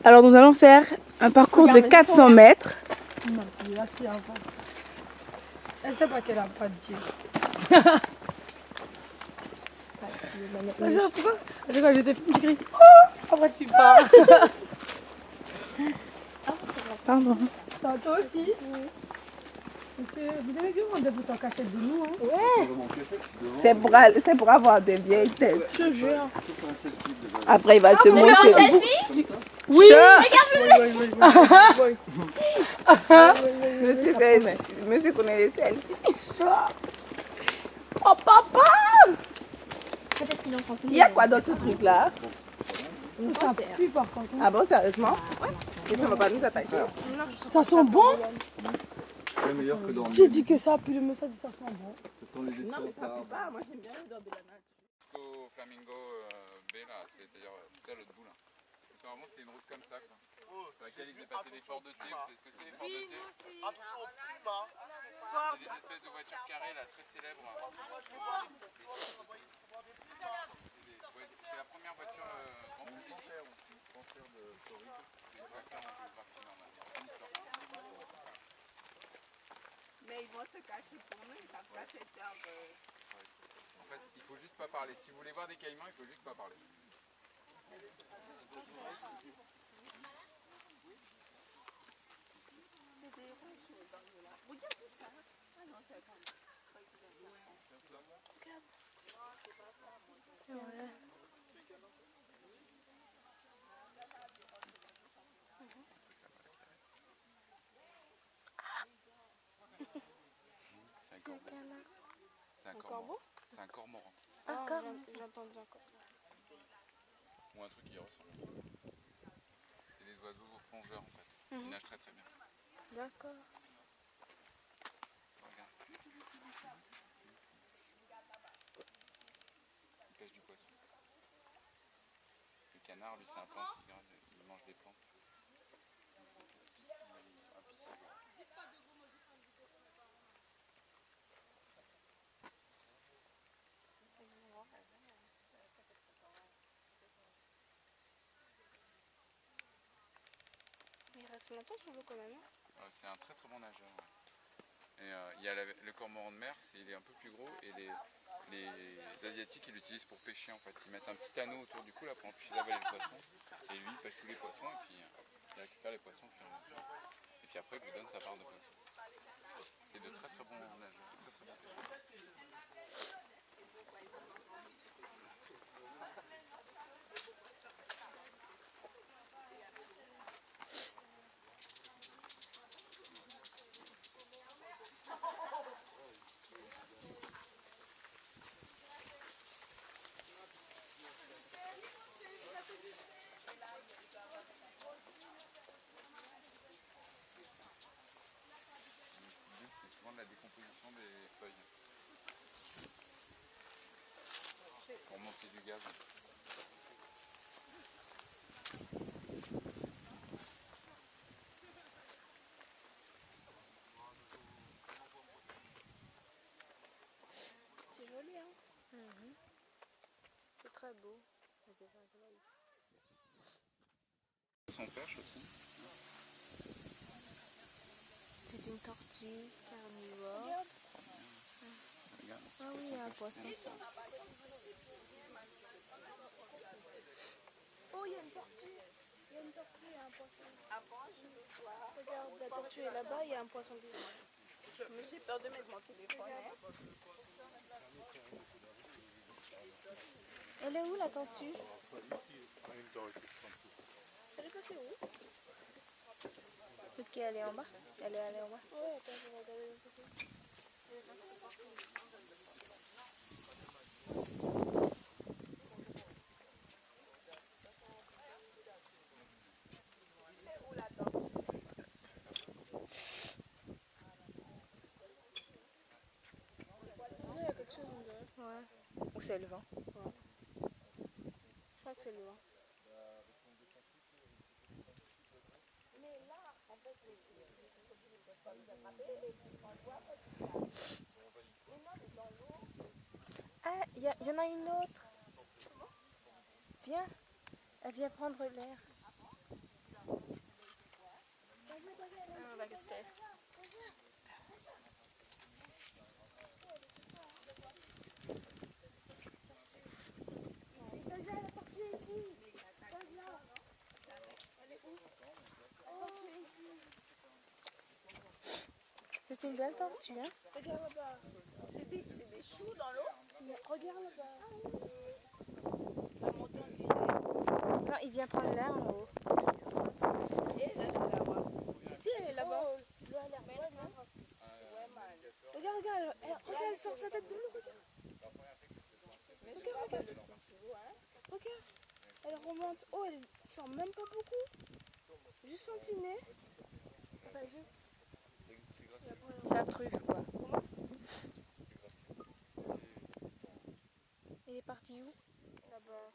Alors nous allons faire un parcours de 400 mètres. Non, c'est là qui avance. Elle sait pas qu'elle a pas de Dieu. Pourquoi j'étais fini, oh, après tu pars. Pardon. Toi aussi. Monsieur, vous avez vu mon début en cachette de nous, hein? Ouais. C'est pour avoir des vieilles têtes. Je te jure. Après il va se montrer. Oui. Monsieur connaît les selfies. Oh papa! Peut-être qu'ils ont compris. Il y a quoi dans ce truc là? Ça pue par contre. Ah bon, sérieusement? Ouais. Et ça ne va pas nous attaquer. Ça sent bon? C'est meilleur que dans J'ai dit que ça pue, mais ça dit ça sent bon. Ce sont les Non mais ça pue pas, moi j'aime bien l'odeur de la nature. Jusqu'au flamingo belle, c'est-à-dire tout à l'autre bout là. Normalement c'était une route comme ça quoi. Sur laquelle ils faisaient passer des forts de thé, vous savez ce que c'est les forts de thé? C'est des espèces de voitures carrées là, très célèbres. C'est la première voiture grand public. Mais ils vont se cacher pour nous, ils savent pas cette herbe. En fait, il faut juste pas parler. Si vous voulez voir des caïmans, il faut juste pas parler. Regarde ça. Ah non, c'est pas. Ouais. C'est un corbeau. C'est un corbeau. C'est un cormoran. Un corbeau. J'ai entendu un corbeau. Ou un truc qui y ressemble. C'est des oiseaux plongeurs en fait. Ils nagent très très bien. D'accord. Regarde. Ils pêchent du poisson. Le canard, lui, c'est un plantigre. Il mange des plantes. Il reste longtemps sur l'eau quand même. C'est un très très bon nageur. Ouais. Et il y a le cormoran de mer, il est un peu plus gros et les Asiatiques ils l'utilisent pour pêcher en fait. Ils mettent un petit anneau autour du cou là pour empêcher d'avaler le poisson. Et lui il pêche tous les poissons et puis il récupère les poissons au fur et à mesure. Et puis après il vous donne sa part de poisson. C'est de très très bons nageurs, très très bons pêcheurs. C'est souvent de la décomposition des feuilles. Pour monter du gaz. C'est joli, hein? C'est très beau, les Everglades. Son pêche aussi. C'est une tortue carnivore. Regarde. Ah oui, il y a un poisson. Oh, il y a une tortue. Il y a une tortue et un poisson. Regarde, la tortue est là-bas, il y a un poisson dessus. Mais j'ai peur de mettre mon téléphone. Elle est où la tortue? Elle est passée où? Peut-être qu'elle est en bas. Elle est allée en bas. Ouais, attends, je vais regarder le côté. Il y a quelque chose, on dirait. Ouais. Ou c'est le vent? Ouais. Je crois que c'est le vent. Ah, il y en a une autre. Viens. Elle vient prendre l'air. Bah, qu'est-ce que tu fais? Ici, déjà la tortue est ici. Regarde. Elle est où? La tortue est ici. C'est une belle tortue, hein? Regarde là-bas. C'est des choux dans l'eau? Regarde là-bas. La montagne, c'est... Non, il vient prendre l'air en haut. Et là, je vais la voir. Si, elle est là-bas. Oh, l'eau a l'air bonne, hein? Ouais, man. Regarde, regarde, elle sort sa tête de l'eau, regarde. Regarde. Regarde. Elle remonte. Oh, elle sort même pas beaucoup. Juste son petit nez. Enfin, Sa truffe, quoi. Il est parti où? là-bas.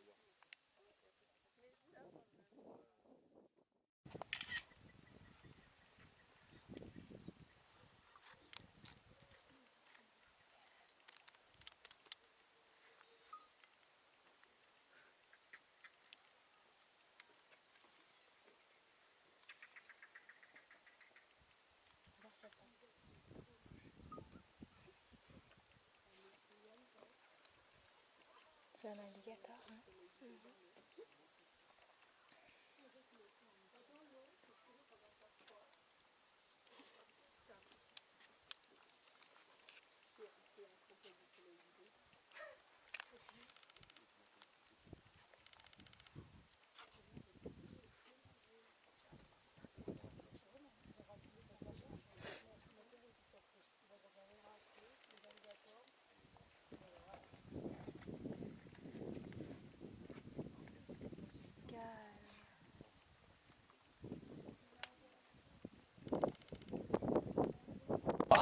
C'est un alligator, hein?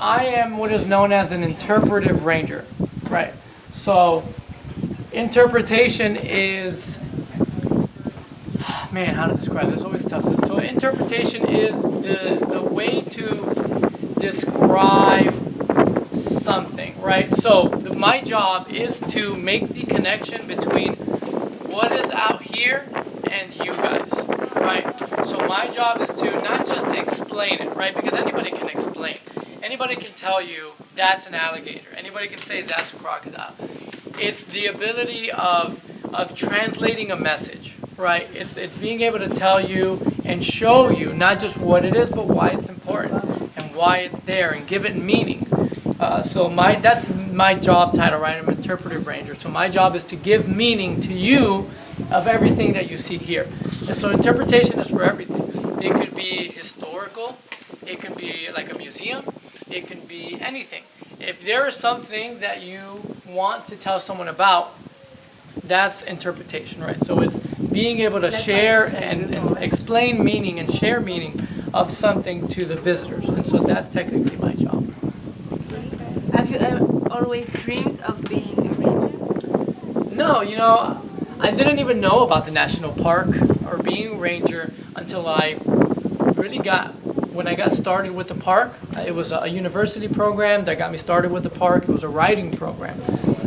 I am what is known as an interpretive ranger, right? So interpretation is, man, how to describe this? It's always tough. So interpretation is the way to describe something, right? So my job is to make the connection between what is out here and you guys, right? So my job is to not just explain it, right? Because anybody can explain. Anybody can tell you that's an alligator. Anybody can say that's a crocodile. It's the ability of translating a message, right? It's being able to tell you and show you not just what it is, but why it's important and why it's there and give it meaning. So that's my job title, right? I'm an interpretive ranger. So my job is to give meaning to you of everything that you see here. And so interpretation is for everything. It could be historical. It could be like a museum. It can be anything. If there is something that you want to tell someone about, that's interpretation, right? So it's being able to share and explain meaning and share meaning of something to the visitors. And so that's technically my job. Have you always dreamed of being a ranger? No, I didn't even know about the national park or being a ranger until I really when I got started with the park. It was a university program that got me started with the park. It was a writing program.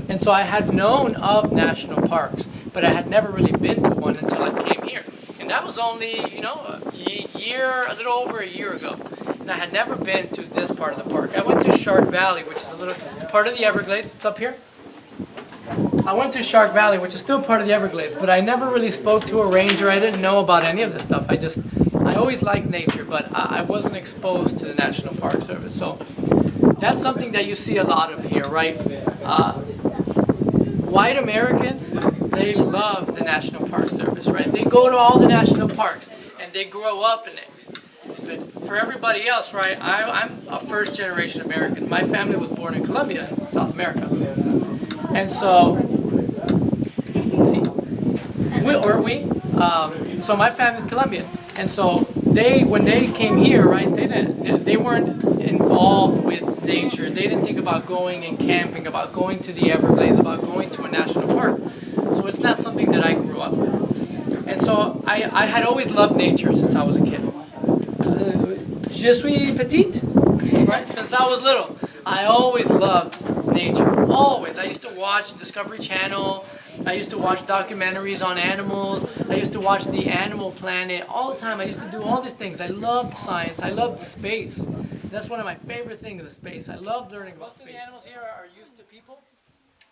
And so I had known of national parks, but I had never really been to one until I came here. And that was only, a little over a year ago. And I had never been to this part of the park. I went to Shark Valley, which is a little part of the Everglades. It's up here. I went to Shark Valley, which is still part of the Everglades, but I never really spoke to a ranger. I didn't know about any of this stuff. I always liked nature, but I wasn't exposed to the National Park Service. So that's something that you see a lot of here, right? White Americans, they love the National Park Service, right? They go to all the national parks and they grow up in it. But for everybody else, right, I'm a first-generation American. My family was born in Colombia, South America. And so, so my family's Colombian. And so when they came here, right, they weren't involved with nature. They didn't think about going and camping, about going to the Everglades, about going to a national park. So it's not something that I grew up with. And so I had always loved nature since I was a kid. Je suis petite, right? Since I was little, I always loved nature. Always. I used to watch Discovery Channel. I used to watch documentaries on animals. I used to watch the Animal Planet all the time. I used to do all these things. I loved science. I loved space. That's one of my favorite things is space. I love learning about space. Most of the animals here are used to people.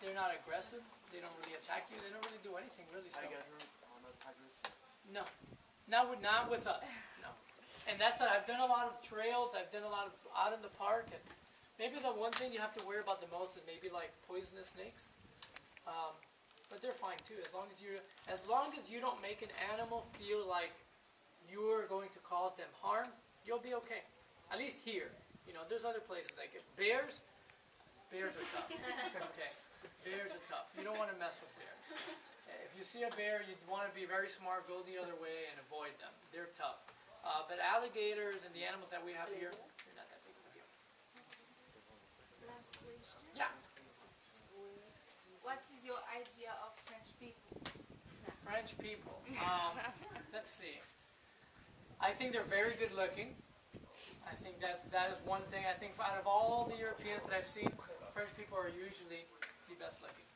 They're not aggressive. They don't really attack you. They don't really do anything really. So. No, not with us. No. And that's it. I've done a lot of trails. I've done a lot of out in the park. And maybe the one thing you have to worry about the most is maybe like poisonous snakes. But they're fine too, as long as you don't make an animal feel like you're going to cause them harm, you'll be okay. At least here, you know. There's other places like bears. Bears are tough. Okay, bears are tough. You don't want to mess with bears. If you see a bear, you want to be very smart. Go the other way and avoid them. They're tough. But alligators and the animals that we have here, they're not that big of a deal. Last question. Yeah. What is your idea of French people? French people. Let's see. I think they're very good looking. I think that is one thing. I think out of all the Europeans that I've seen, French people are usually the best looking.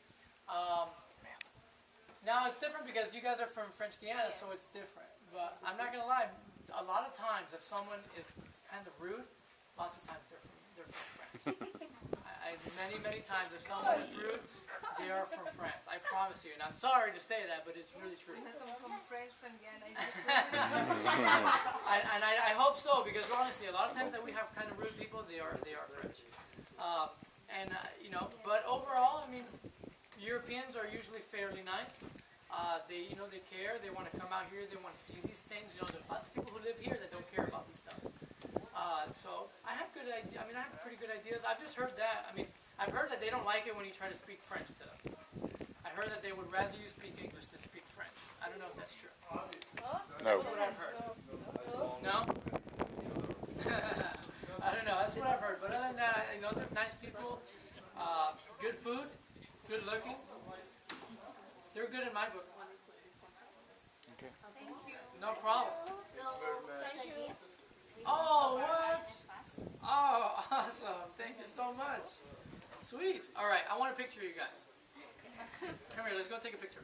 Now it's different because you guys are from French Guiana, so it's different. But I'm not gonna lie. A lot of times, if someone is kind of rude, lots of times they're from France. Many times, if someone is rude, they are from France. I promise you. And I'm sorry to say that, but it's really true. From French, from Ghana. And I hope so, because honestly, a lot of times that we have kind of rude people, they are French. You know, but overall, I mean, Europeans are usually fairly nice. They care. They want to come out here. They want to see these things. You know, there's lots of people who live here that don't care about this stuff. So I have good ideas. I mean, I have pretty good ideas. I've just heard that. I mean, I've heard that they don't like it when you try to speak French to them. I heard that they would rather you speak English than speak French. I don't know if that's true. No. That's what I've heard. No? I don't know. That's what I've heard. But other than that, you know, they're nice people. Good food. Good looking. They're good in my book. Okay. Thank you. No problem. Thank you. Oh, what? Oh, awesome. Thank you so much. Sweet. All right, I want a picture of you guys. Come here, let's go take a picture.